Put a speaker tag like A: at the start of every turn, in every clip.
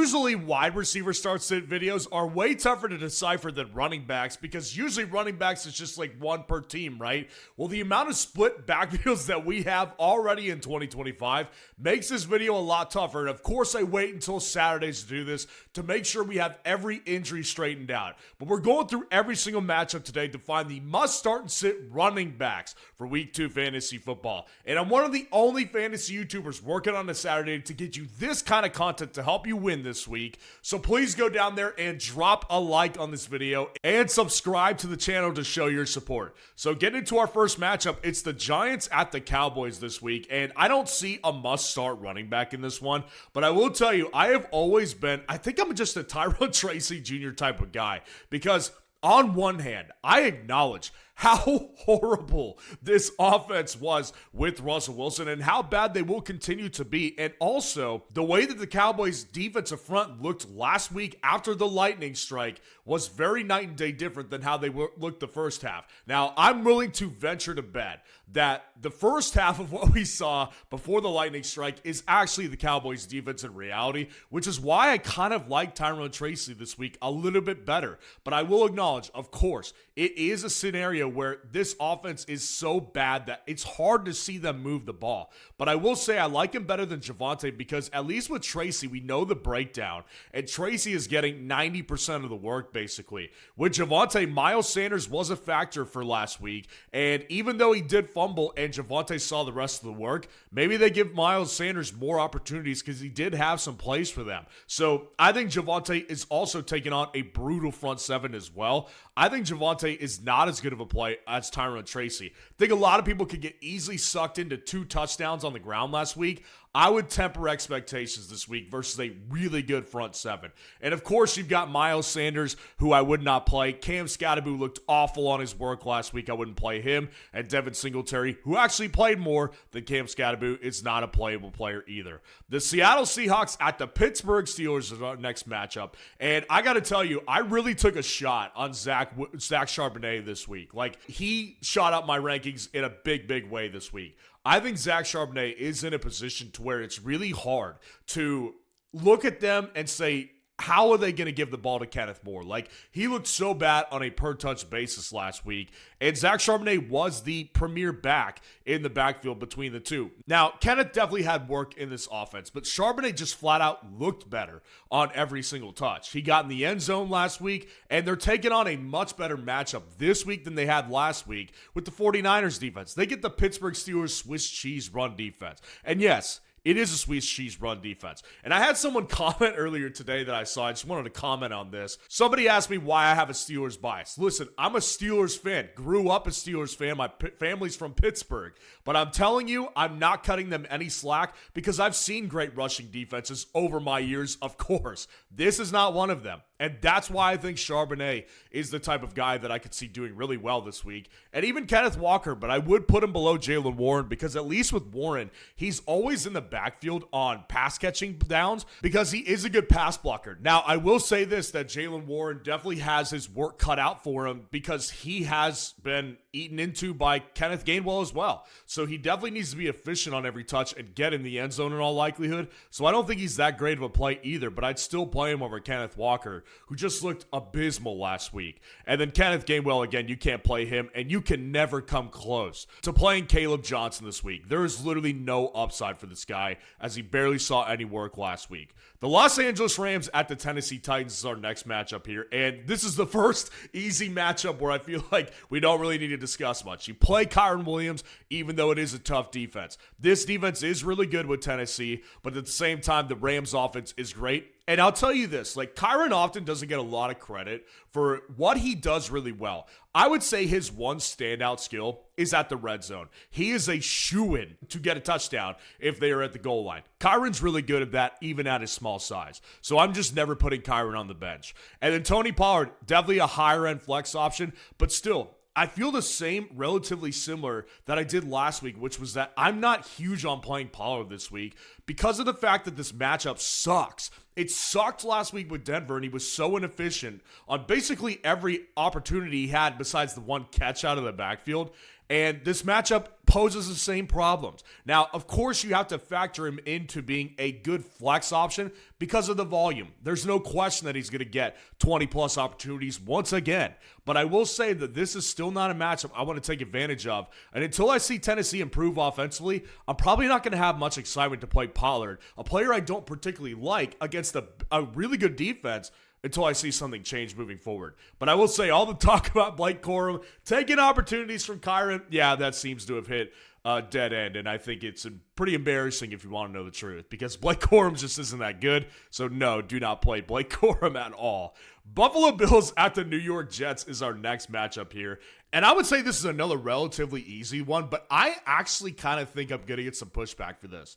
A: Usually wide receiver start-sit videos are way tougher to decipher than running backs because usually running backs is just like one per team, right? Well, the amount of split backfields that we have already in 2025 makes this video a lot tougher. And of course, I wait until Saturdays to do this to make sure we have every injury straightened out. But we're going through every single matchup today to find the must-start and sit running backs for Week 2 fantasy football. And I'm one of the only fantasy YouTubers working on a Saturday to get you this kind of content to help you win this week. So please go down there and drop a like on this video and subscribe to the channel to show your support. So getting into our first matchup, it's the Giants at the Cowboys this week, and I don't see a must-start running back in this one, but I will tell you, I have always been, I think I'm just a Tyrone Tracy Jr. type of guy, because on one hand, I acknowledge how horrible this offense was with Russell Wilson and how bad they will continue to be. And also, the way that the Cowboys' defensive front looked last week after the lightning strike was very night and day different than how they looked the first half. Now, I'm willing to venture to bet that the first half of what we saw before the lightning strike is actually the Cowboys' defense in reality, which is why I kind of like Tyrone Tracy this week a little bit better. But I will acknowledge, of course, it is a scenario where this offense is so bad that it's hard to see them move the ball. But I will say I like him better than Javonte because at least with Tracy, we know the breakdown. And Tracy is getting 90% of the work, basically. With Javonte, Miles Sanders was a factor for last week. And even though he did fumble and Javonte saw the rest of the work, maybe they give Miles Sanders more opportunities because he did have some plays for them. So I think Javonte is also taking on a brutal front seven as well. I think Javonte is not as good of a play as Tyrone Tracy. I think a lot of people could get easily sucked into 2 touchdowns on the ground last week. I would temper expectations this week versus a really good front seven. And of course, you've got Miles Sanders, who I would not play. Cam Scatterbo looked awful on his work last week. I wouldn't play him. And Devin Singletary, who actually played more than Cam Scatterbo, is not a playable player either. The Seattle Seahawks at the Pittsburgh Steelers is our next matchup. And I got to tell you, I really took a shot on Zach Charbonnet this week. Like, he shot up my rankings in a big, big way this week. I think Zach Charbonnet is in a position to where it's really hard to look at them and say, how are they going to give the ball to Kenneth Moore? Like, he looked so bad on a per-touch basis last week, and Zach Charbonnet was the premier back in the backfield between the two. Now, Kenneth definitely had work in this offense, but Charbonnet just flat out looked better on every single touch. He got in the end zone last week, and they're taking on a much better matchup this week than they had last week with the 49ers defense. They get the Pittsburgh Steelers Swiss cheese run defense. And yes, it is a Swiss cheese run defense. And I had someone comment earlier today that I saw. I just wanted to comment on this. Somebody asked me why I have a Steelers bias. Listen, I'm a Steelers fan. Grew up a Steelers fan. My family's from Pittsburgh. But I'm telling you, I'm not cutting them any slack because I've seen great rushing defenses over my years, of course. This is not one of them. And that's why I think Charbonnet is the type of guy that I could see doing really well this week. And even Kenneth Walker, but I would put him below Jaylen Warren because at least with Warren, he's always in the backfield on pass catching downs because he is a good pass blocker. Now, I will say this, that Jaylen Warren definitely has his work cut out for him because he has been eaten into by Kenneth Gainwell as well. So he definitely needs to be efficient on every touch and get in the end zone in all likelihood. So I don't think he's that great of a play either, but I'd still play him over Kenneth Walker, who just looked abysmal last week. And then Kenneth Gainwell, again, you can't play him, and you can never come close to playing Caleb Johnson this week. There is literally no upside for this guy, as he barely saw any work last week. The Los Angeles Rams at the Tennessee Titans is our next matchup here, and this is the first easy matchup where I feel like we don't really need to discuss much. You play Kyren Williams, even though it is a tough defense. This defense is really good with Tennessee, but at the same time, the Rams offense is great. And I'll tell you this, like, Kyren often doesn't get a lot of credit for what he does really well. I would say his one standout skill is at the red zone. He is a shoo-in to get a touchdown if they are at the goal line. Kyren's really good at that, even at his small size. So I'm just never putting Kyren on the bench. And then Tony Pollard, definitely a higher-end flex option, but still, I feel the same, relatively similar, that I did last week, which was that I'm not huge on playing Pollard this week because of the fact that this matchup sucks. It sucked last week with Denver, and he was so inefficient on basically every opportunity he had besides the one catch out of the backfield. And this matchup poses the same problems. Now, of course, you have to factor him into being a good flex option because of the volume. There's no question that he's going to get 20-plus opportunities once again. But I will say that this is still not a matchup I want to take advantage of. And until I see Tennessee improve offensively, I'm probably not going to have much excitement to play Pollard, a player I don't particularly like, against a really good defense, until I see something change moving forward. But I will say, all the talk about Blake Corum taking opportunities from Kyren, yeah, that seems to have hit a dead end. And I think it's pretty embarrassing if you want to know the truth, because Blake Corum just isn't that good. So no, do not play Blake Corum at all. Buffalo Bills at the New York Jets is our next matchup here. And I would say this is another relatively easy one, but I actually kind of think I'm going to get some pushback for this.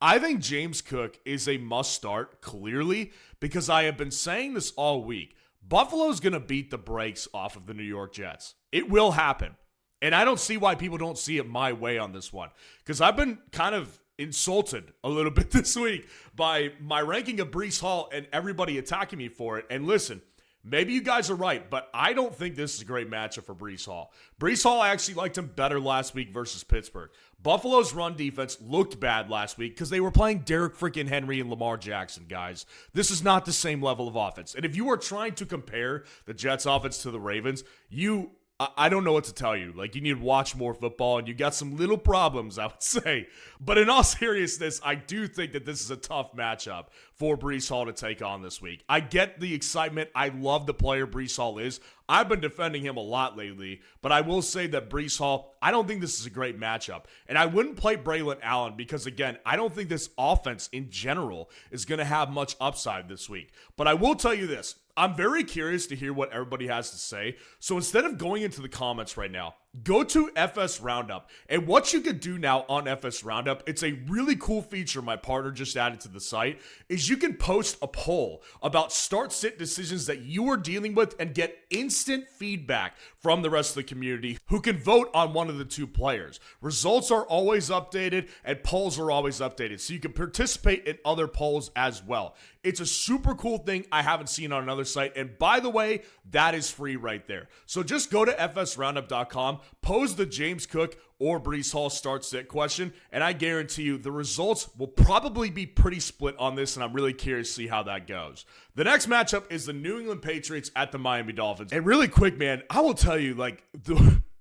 A: I think James Cook is a must start, clearly, because I have been saying this all week. Buffalo's going to beat the brakes off of the New York Jets. It will happen. And I don't see why people don't see it my way on this one, because I've been kind of insulted a little bit this week by my ranking of Breece Hall and everybody attacking me for it. And listen, maybe you guys are right, but I don't think this is a great matchup for Breece Hall. Breece Hall, I actually liked him better last week versus Pittsburgh. Buffalo's run defense looked bad last week because they were playing Derrick freaking Henry and Lamar Jackson, guys. This is not the same level of offense. And if you are trying to compare the Jets offense to the Ravens, I don't know what to tell you. Like, you need to watch more football, and you got some little problems, I would say. But in all seriousness, I do think that this is a tough matchup for Breece Hall to take on this week. I get the excitement. I love the player Breece Hall is. I've been defending him a lot lately, but I will say that Breece Hall, I don't think this is a great matchup. And I wouldn't play Braylon Allen because, again, I don't think this offense in general is going to have much upside this week. But I will tell you this. I'm very curious to hear what everybody has to say. So instead of going into the comments right now, go to FS Roundup. And what you can do now on FS Roundup, it's a really cool feature my partner just added to the site, is you can post a poll about start-sit decisions that you are dealing with and get instant feedback from the rest of the community who can vote on one of the two players. Results are always updated and polls are always updated, so you can participate in other polls as well. It's a super cool thing I haven't seen on another site, and by the way, that is free right there. So just go to fsroundup.com, pose the James Cook or Breece Hall start-sit question, and I guarantee you the results will probably be pretty split on this, and I'm really curious to see how that goes. The next matchup is the New England Patriots at the Miami Dolphins. And really quick, man, I will tell you,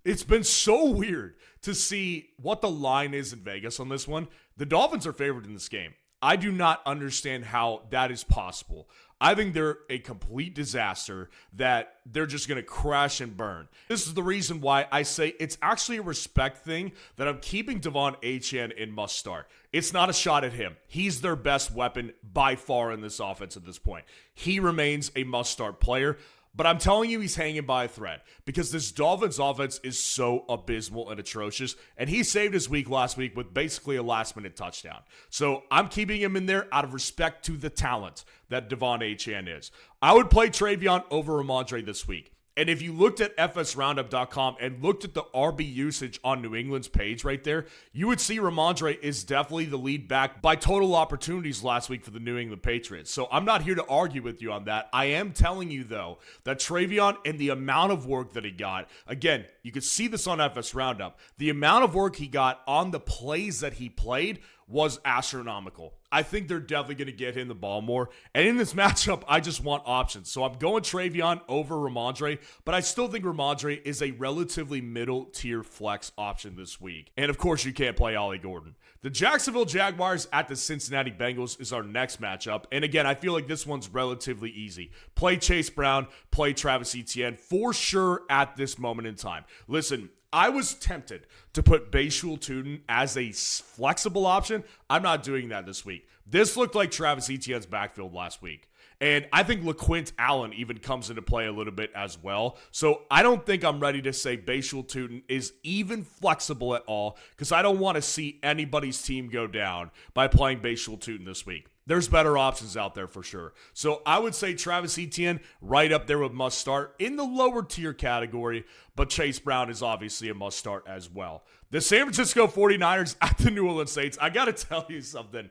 A: it's been so weird to see what the line is in Vegas on this one. The Dolphins are favored in this game. I do not understand how that is possible. I think they're a complete disaster that they're just going to crash and burn. This is the reason why I say it's actually a respect thing that I'm keeping Devon Achane in must start. It's not a shot at him. He's their best weapon by far in this offense at this point. He remains a must start player. But I'm telling you, he's hanging by a thread because this Dolphins offense is so abysmal and atrocious. And he saved his week last week with basically a last-minute touchdown. So I'm keeping him in there out of respect to the talent that Devon Achane is. I would play Travion over Ramondre this week. And if you looked at fsroundup.com and looked at the RB usage on New England's page right there, you would see Ramondre is definitely the lead back by total opportunities last week for the New England Patriots. So I'm not here to argue with you on that. I am telling you, though, that Travion and the amount of work that he got, again, you could see this on FS Roundup, the amount of work he got on the plays that he played was astronomical. I think they're definitely going to get him the ball more. And in this matchup, I just want options. So I'm going Travion over Ramondre, but I still think Ramondre is a relatively middle-tier flex option this week. And of course, you can't play Ollie Gordon. The Jacksonville Jaguars at the Cincinnati Bengals is our next matchup. And again, I feel like this one's relatively easy. Play Chase Brown, play Travis Etienne for sure at this moment in time. Listen, I was tempted to put Bayshul Tootin as a flexible option. I'm not doing that this week. This looked like Travis Etienne's backfield last week. And I think LaQuint Allen even comes into play a little bit as well. So I don't think I'm ready to say Bayshul Tootin is even flexible at all because I don't want to see anybody's team go down by playing Bayshul Tootin this week. There's better options out there for sure. So I would say Travis Etienne right up there with must start in the lower tier category, but Chase Brown is obviously a must start as well. The San Francisco 49ers at the New Orleans Saints. I got to tell you something.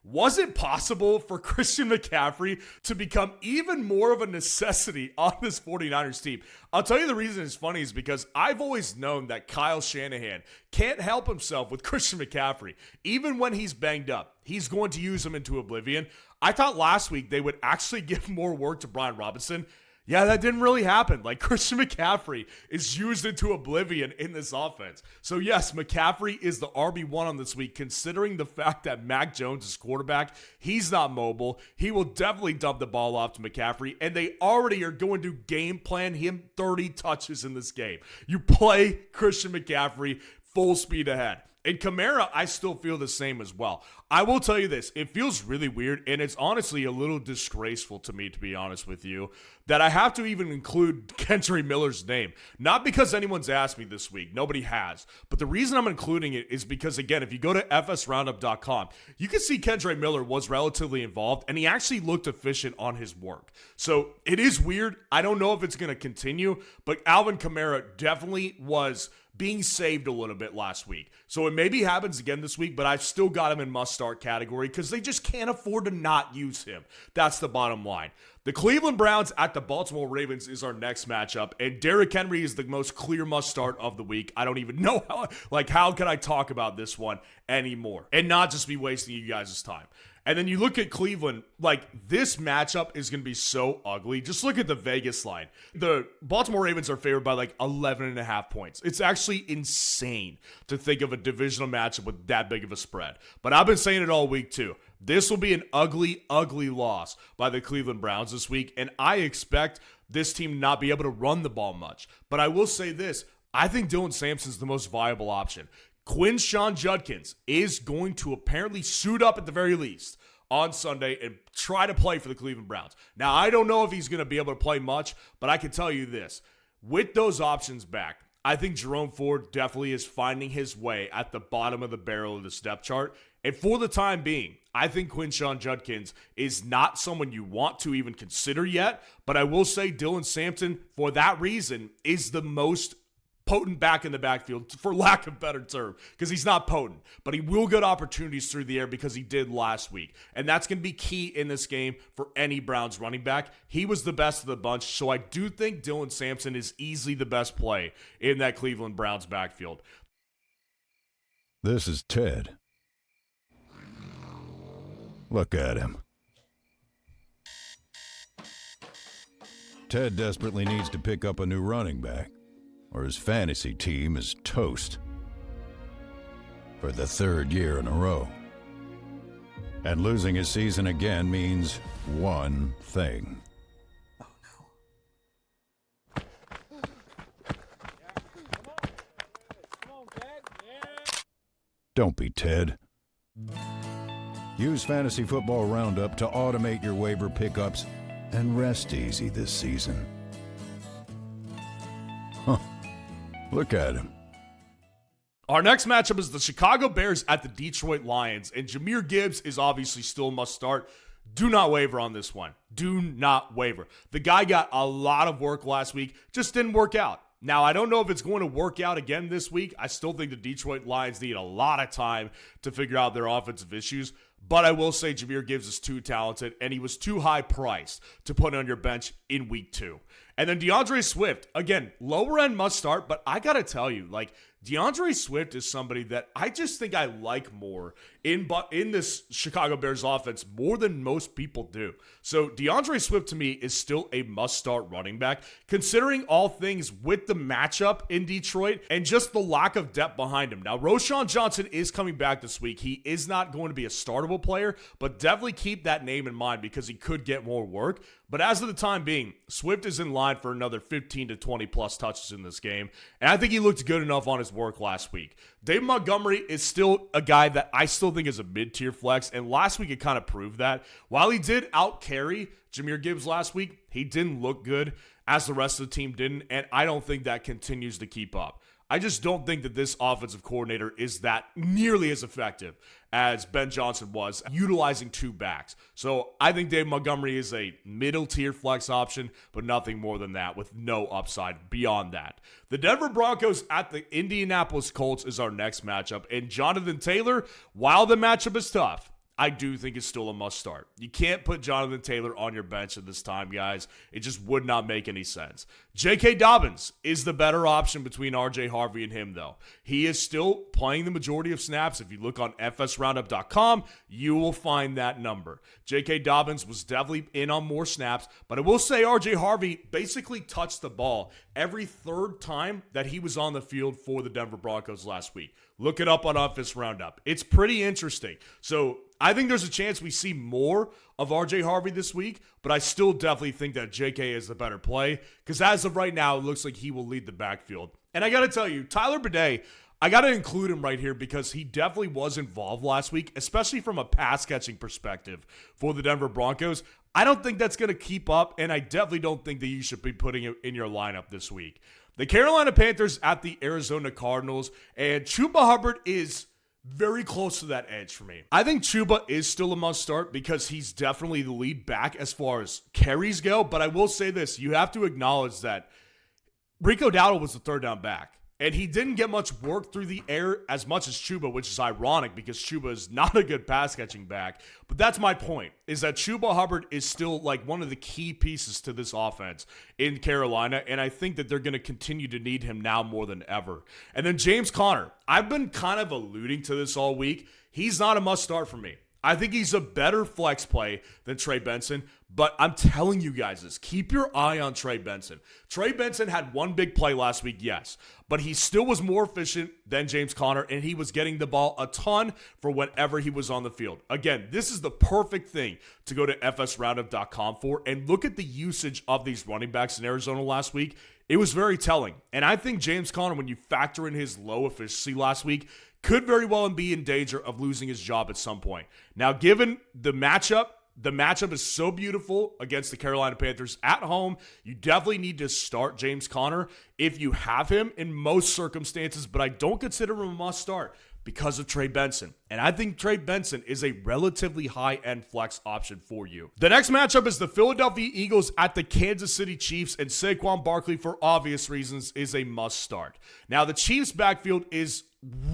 A: Was it possible for Christian McCaffrey to become even more of a necessity on this 49ers team? I'll tell you the reason it's funny is because I've always known that Kyle Shanahan can't help himself with Christian McCaffrey. Even when he's banged up, he's going to use him into oblivion. I thought last week they would actually give more work to Brian Robinson. Yeah, that didn't really happen. Like, Christian McCaffrey is used into oblivion in this offense. So, yes, McCaffrey is the RB1 on this week, considering the fact that Mac Jones is quarterback. He's not mobile. He will definitely dump the ball off to McCaffrey, and they already are going to game plan him 30 touches in this game. You play Christian McCaffrey full speed ahead. And Kamara, I still feel the same as well. I will tell you this, it feels really weird, and it's honestly a little disgraceful to me, to be honest with you, that I have to even include Kendre Miller's name. Not because anyone's asked me this week, nobody has, but the reason I'm including it is because, again, if you go to fsroundup.com, you can see Kendre Miller was relatively involved, and he actually looked efficient on his work. So it is weird. I don't know if it's going to continue, but Alvin Kamara definitely was being saved a little bit last week. So it maybe happens again this week, but I've still got him in must-start category because they just can't afford to not use him. That's the bottom line. The Cleveland Browns at the Baltimore Ravens is our next matchup, and Derrick Henry is the most clear must-start of the week. I don't even know how can I talk about this one anymore and not just be wasting you guys' time. And then you look at Cleveland, like, this matchup is going to be so ugly. Just look at the Vegas line. The Baltimore Ravens are favored by like 11.5 points. It's actually insane to think of a divisional matchup with that big of a spread. But I've been saying it all week too. This will be an ugly, ugly loss by the Cleveland Browns this week. And I expect this team to not be able to run the ball much. But I will say this. I think Dylan Sampson's the most viable option. Quinshon Judkins is going to apparently suit up at the very least on Sunday and try to play for the Cleveland Browns. Now, I don't know if he's going to be able to play much, but I can tell you this. With those options back, I think Jerome Ford definitely is finding his way at the bottom of the barrel of the depth chart. And for the time being, I think Quinshon Judkins is not someone you want to even consider yet. But I will say Dylan Sampson, for that reason, is the most potent back in the backfield, for lack of a better term, because he's not potent, but he will get opportunities through the air because he did last week. And that's going to be key in this game for any Browns running back. He was the best of the bunch, so I do think Dylan Sampson is easily the best play in that Cleveland Browns backfield.
B: This is Ted. Look at him. Ted desperately needs to pick up a new running back, or his fantasy team is toast for the third year in a row. And losing his season again means one thing.
C: Oh, no. Come on, Ted. Yeah.
B: Don't be Ted. Use Fantasy Football Roundup to automate your waiver pickups and rest easy this season. Huh. Look at him.
A: Our next matchup is the Chicago Bears at the Detroit Lions, and Jahmyr Gibbs is obviously still a must start. Do not waver on this one. Do not waver. The guy got a lot of work last week, just didn't work out. Now, I don't know if it's going to work out again this week. I still think the Detroit Lions need a lot of time to figure out their offensive issues. But I will say Jahmyr Gibbs is too talented, and he was too high priced to put on your bench in week 2. And then DeAndre Swift, again, lower end must start, but I got to tell you, like, DeAndre Swift is somebody that I just think I like more in this Chicago Bears offense more than most people do. So DeAndre Swift to me is still a must-start running back, considering all things with the matchup in Detroit and just the lack of depth behind him. Now, Roschon Johnson is coming back this week. He is not going to be a startable player, but definitely keep that name in mind because he could get more work. But as of the time being, Swift is in line for another 15 to 20 plus touches in this game. And I think he looked good enough on his work last week. Dave Montgomery is still a guy that I still think is a mid-tier flex. And last week it kind of proved that. While he did out-carry Jahmyr Gibbs last week, he didn't look good as the rest of the team didn't. And I don't think that continues to keep up. I just don't think that this offensive coordinator is that nearly as effective as Ben Johnson was, utilizing 2 backs. So I think Dave Montgomery is a middle-tier flex option, but nothing more than that with no upside beyond that. The Denver Broncos at the Indianapolis Colts is our next matchup. And Jonathan Taylor, while the matchup is tough, I do think is still a must start. You can't put Jonathan Taylor on your bench at this time, guys. It just would not make any sense. J.K. Dobbins is the better option between R.J. Harvey and him, though. He is still playing the majority of snaps. If you look on fsroundup.com, you will find that number. J.K. Dobbins was definitely in on more snaps, but I will say R.J. Harvey basically touched the ball every third time that he was on the field for the Denver Broncos last week. Look it up on Office Roundup. It's pretty interesting. So I think there's a chance we see more of R.J. Harvey this week, but I still definitely think that J.K. is the better play because as of right now, it looks like he will lead the backfield. And I got to tell you, Tyler Bidet, I got to include him right here because he definitely was involved last week, especially from a pass-catching perspective for the Denver Broncos. I don't think that's going to keep up, and I definitely don't think that you should be putting it in your lineup this week. The Carolina Panthers at the Arizona Cardinals, and Chuba Hubbard is very close to that edge for me. I think Chuba is still a must start because he's definitely the lead back as far as carries go, but I will say this, you have to acknowledge that Rico Dowdle was the third down back. And he didn't get much work through the air as much as Chuba, which is ironic because Chuba is not a good pass-catching back. But that's my point, is that Chuba Hubbard is still like one of the key pieces to this offense in Carolina, and I think that they're going to continue to need him now more than ever. And then James Conner, I've been kind of alluding to this all week. He's not a must-start for me. I think he's a better flex play than Trey Benson, but I'm telling you guys this. Keep your eye on Trey Benson. Trey Benson had one big play last week, yes, but he still was more efficient than James Conner, and he was getting the ball a ton for whenever he was on the field. Again, this is the perfect thing to go to fsroundup.com for, and look at the usage of these running backs in Arizona last week. It was very telling, and I think James Conner, when you factor in his low efficiency last week, could very well be in danger of losing his job at some point. Now, given the matchup is so beautiful against the Carolina Panthers at home. You definitely need to start James Conner if you have him in most circumstances, but I don't consider him a must start because of Trey Benson. And I think Trey Benson is a relatively high-end flex option for you. The next matchup is the Philadelphia Eagles at the Kansas City Chiefs, and Saquon Barkley, for obvious reasons, is a must start. Now, the Chiefs' backfield is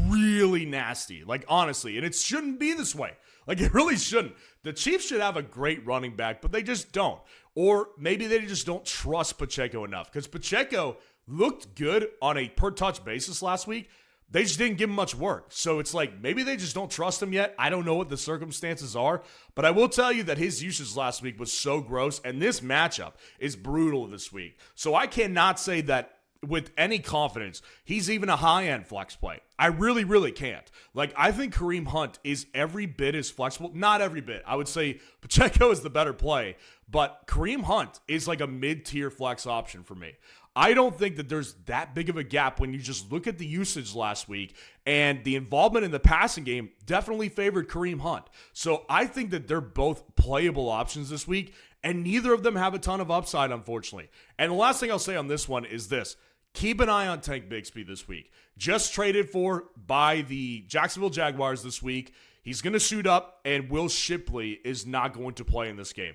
A: really nasty, like honestly, and it shouldn't be this way. Like it really shouldn't. The Chiefs should have a great running back, but they just don't. Or maybe they just don't trust Pacheco enough because Pacheco looked good on a per touch basis last week. They just didn't give him much work. So it's like maybe they just don't trust him yet. I don't know what the circumstances are, but I will tell you that his usage last week was so gross, and this matchup is brutal this week. So I cannot say that with any confidence he's even a high-end flex play. I really, really can't. Like, I think Kareem Hunt is every bit as flexible. Not every bit. I would say Pacheco is the better play, but Kareem Hunt is like a mid-tier flex option for me. I don't think that there's that big of a gap when you just look at the usage last week, and the involvement in the passing game definitely favored Kareem Hunt. So I think that they're both playable options this week, and neither of them have a ton of upside, unfortunately. And the last thing I'll say on this one is this. Keep an eye on Tank Bigsby this week. Just traded for by the Jacksonville Jaguars this week. He's going to suit up, and Will Shipley is not going to play in this game.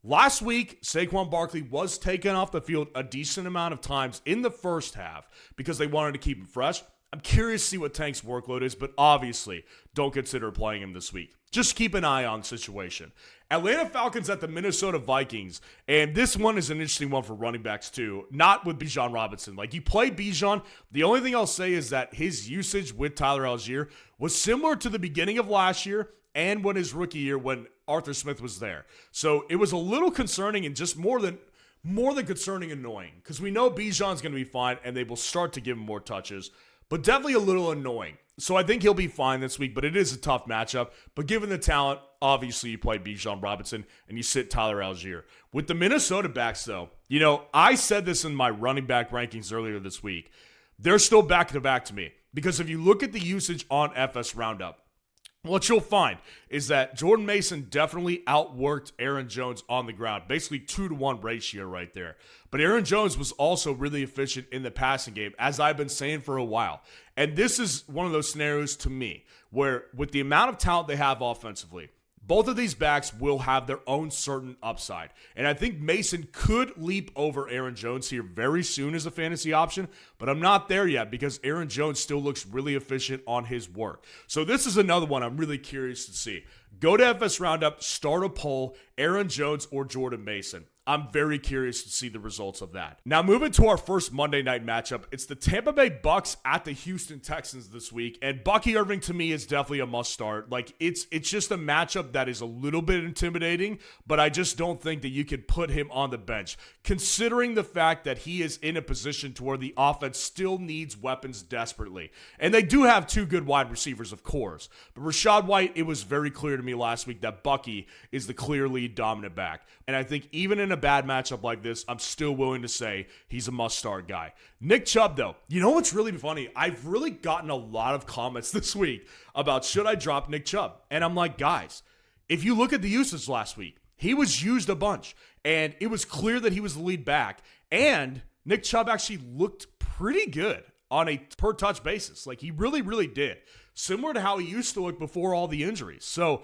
A: Last week, Saquon Barkley was taken off the field a decent amount of times in the first half because they wanted to keep him fresh. I'm curious to see what Tank's workload is, but obviously don't consider playing him this week. Just keep an eye on the situation. Atlanta Falcons at the Minnesota Vikings, and this one is an interesting one for running backs too, not with Bijan Robinson. Like, you play Bijan, the only thing I'll say is that his usage with Tyler Algier was similar to the beginning of last year and when his rookie year when Arthur Smith was there. So it was a little concerning and just more than concerning annoying because we know Bijan's going to be fine and they will start to give him more touches, but definitely a little annoying. So I think he'll be fine this week, but it is a tough matchup. But given the talent, obviously you play Bijan Robinson and you sit Tyler Algier. With the Minnesota backs, though, I said this in my running back rankings earlier this week. They're still back-to-back to me because if you look at the usage on FS Roundup, what you'll find is that Jordan Mason definitely outworked Aaron Jones on the ground. Basically 2-to-1 ratio right there. But Aaron Jones was also really efficient in the passing game, as I've been saying for a while. And this is one of those scenarios to me where with the amount of talent they have offensively, both of these backs will have their own certain upside. And I think Mason could leap over Aaron Jones here very soon as a fantasy option, but I'm not there yet because Aaron Jones still looks really efficient on his work. So this is another one I'm really curious to see. Go to FS Roundup, start a poll, Aaron Jones or Jordan Mason. I'm very curious to see the results of that. Now, moving to our first Monday night matchup, it's the Tampa Bay Bucs at the Houston Texans this week, and Bucky Irving to me is definitely a must start. Like, it's just a matchup that is a little bit intimidating, but I just don't think that you could put him on the bench, considering the fact that he is in a position to where the offense still needs weapons desperately. And they do have two good wide receivers, of course, but Rachaad White, it was very clear to me last week that Bucky is the clear lead dominant back. And I think even in a bad matchup like this, I'm still willing to say he's a must-start guy. Nick Chubb, though, you know what's really funny? I've really gotten a lot of comments this week about should I drop Nick Chubb? And I'm like, guys, if you look at the usage last week, he was used a bunch, and it was clear that he was the lead back, and Nick Chubb actually looked pretty good on a per-touch basis. Like, he really, really did. Similar to how he used to look before all the injuries. So,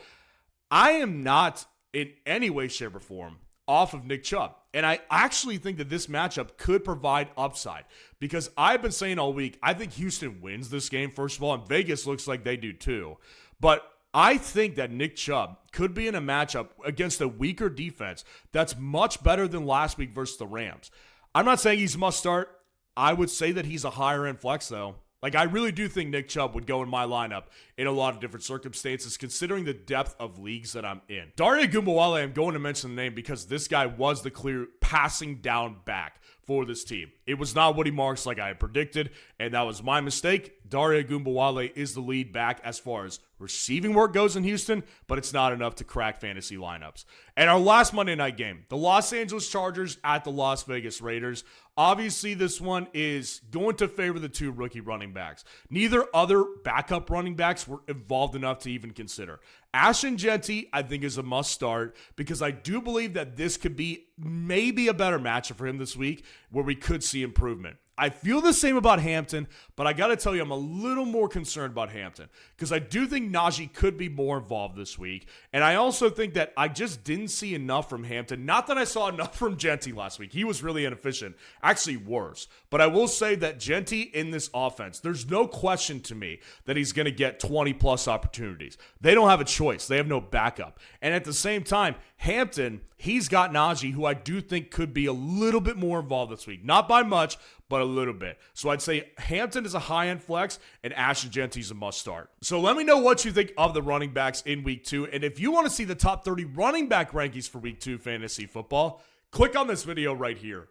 A: I am not in any way, shape, or form off of Nick Chubb. And I actually think that this matchup could provide upside because I've been saying all week, I think Houston wins this game, first of all, and Vegas looks like they do too. But I think that Nick Chubb could be in a matchup against a weaker defense that's much better than last week versus the Rams. I'm not saying he's a must start. I would say that he's a higher end flex though. Like, I really do think Nick Chubb would go in my lineup in a lot of different circumstances, considering the depth of leagues that I'm in. Dare Ogunbowale, I'm going to mention the name because this guy was the clear passing down back for this team. It was not Woody Marks like I had predicted, and that was my mistake. Dare Ogunbowale is the lead back as far as receiving work goes in Houston, but it's not enough to crack fantasy lineups. And our last Monday night game, the Los Angeles Chargers at the Las Vegas Raiders. Obviously, this one is going to favor the two rookie running backs. Neither other backup running backs were involved enough to even consider. Ashton Jeanty, I think, is a must start because I do believe that this could be maybe a better matchup for him this week where we could see improvement. I feel the same about Hampton, but I got to tell you, I'm a little more concerned about Hampton because I do think Najee could be more involved this week. And I also think that I just didn't see enough from Hampton. Not that I saw enough from Jeanty last week. He was really inefficient, actually worse. But I will say that Jeanty in this offense, there's no question to me that he's going to get 20 plus opportunities. They don't have a choice. They have no backup. And at the same time, Hampton, he's got Najee, who I do think could be a little bit more involved this week. Not by much, but a little bit. So I'd say Hampton is a high-end flex, and Ashton Jeanty is a must-start. So let me know what you think of the running backs in Week 2. And if you want to see the top 30 running back rankings for Week 2 fantasy football, click on this video right here.